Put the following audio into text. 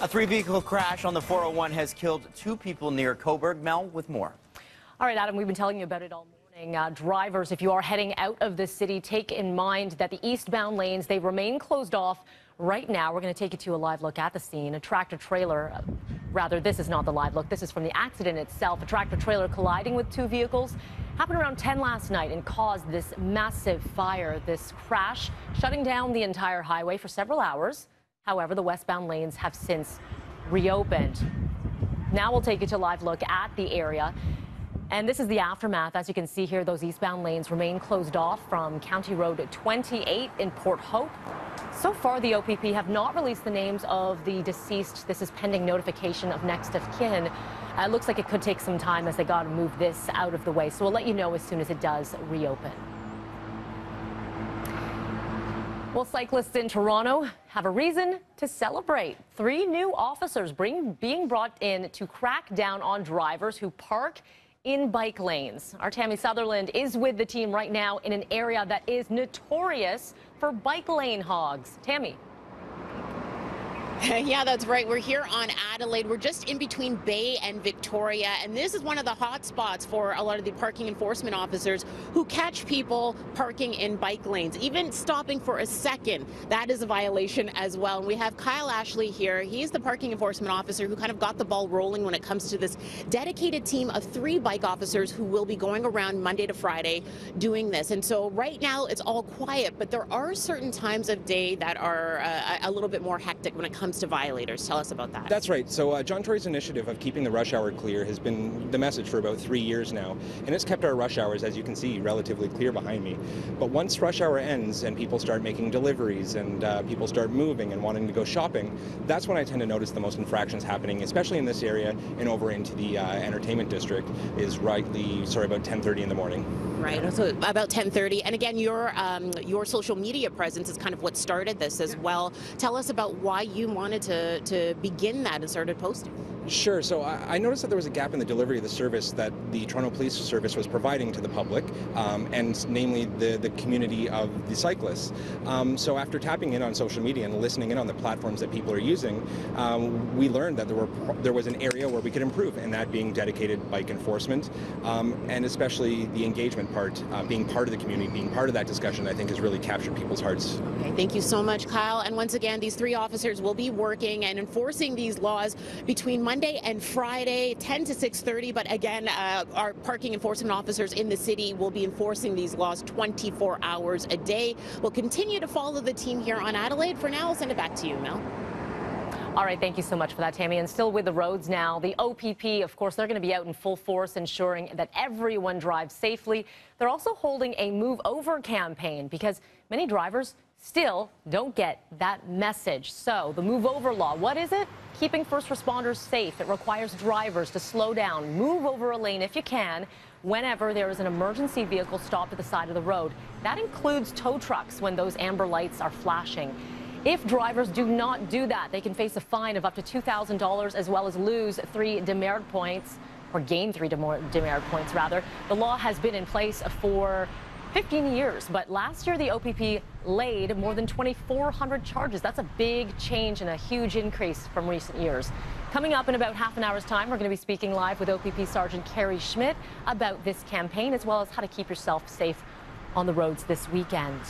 A three-vehicle crash on the 401 has killed 2 people near Cobourg. Mel with more. All right, Adam, we've been telling you about it all morning. Drivers, if you are heading out of the city, take in mind that the eastbound lanes, they remain closed off right now. We're going to take you to a live look at the scene. A tractor trailer, rather, this is not the live look. This is from the accident itself. A tractor trailer colliding with 2 vehicles happened around 10 last night and caused this massive fire. This crash shutting down the entire highway for several hours. However, the westbound lanes have since reopened. Now we'll take you to a live look at the area. And this is the aftermath. As you can see here, those eastbound lanes remain closed off from County Road 28 in Port Hope. So far, the OPP have not released the names of the deceased. This is pending notification of next of kin. It looks like it could take some time as they got to move this out of the way. So we'll let you know as soon as it does reopen. Well, cyclists in Toronto have a reason to celebrate. 3 new officers being brought in to crack down on drivers who park in bike lanes. Our Tammy Sutherland is with the team right now in an area that is notorious for bike lane hogs. Tammy. Yeah, that's right. We're here on Adelaide. We're just in between Bay and Victoria, and this is one of the hot spots for a lot of the parking enforcement officers who catch people parking in bike lanes. Even stopping for a second, that is a violation as well. And we have Kyle Ashley here. He's the parking enforcement officer who kind of got the ball rolling when it comes to this dedicated team of 3 bike officers who will be going around Monday to Friday doing this. And so right now it's all quiet, but there are certain times of day that are a little bit more hectic when it comes to violators. Tell us about that. That's right. So John Tory's initiative of keeping the rush hour clear has been the message for about 3 years now, and it's kept our rush hours, as you can see, relatively clear behind me. But once rush hour ends and people start making deliveries and people start moving and wanting to go shopping, that's when I tend to notice the most infractions happening, especially in this area and over into the entertainment district, is about 10:30 in the morning. Right, so about 10:30. And again, your social media presence is kind of what started this as well. Tell us about why you wanted to begin that and started posting. Sure. So I noticed that there was a gap in the delivery of the service that the Toronto Police Service was providing to the public, and namely the community of the cyclists. So after tapping in on social media and listening in on the platforms that people are using, we learned that there was an area where we could improve, and that being dedicated bike enforcement, and especially the engagement part, being part of the community, being part of that discussion, I think has really captured people's hearts. Okay, thank you so much, Kyle. And once again, these 3 officers will be working and enforcing these laws between Monday and Friday, 10 to 6:30. But again, our parking enforcement officers in the city will be enforcing these laws 24 hours a day. We'll continue to follow the team here on Adelaide. For now, I'll send it back to you, Mel. All right, thank you so much for that, Tammy. And still with the roads now, the OPP, of course, they're going to be out in full force ensuring that everyone drives safely. They're also holding a Move Over campaign because many drivers still don't get that message. So the Move Over law, what is it? Keeping first responders safe. It requires drivers to slow down, move over a lane if you can, whenever there is an emergency vehicle stopped at the side of the road. That includes tow trucks when those amber lights are flashing. If drivers do not do that, they can face a fine of up to $2,000 as well as lose 3 demerit points, or gain 3 demerit points rather. The law has been in place for 15 years, but last year the OPP laid more than 2,400 charges. That's a big change and a huge increase from recent years. Coming up in about half an hour's time, we're going to be speaking live with OPP Sergeant Carrie Schmidt about this campaign as well as how to keep yourself safe on the roads this weekend.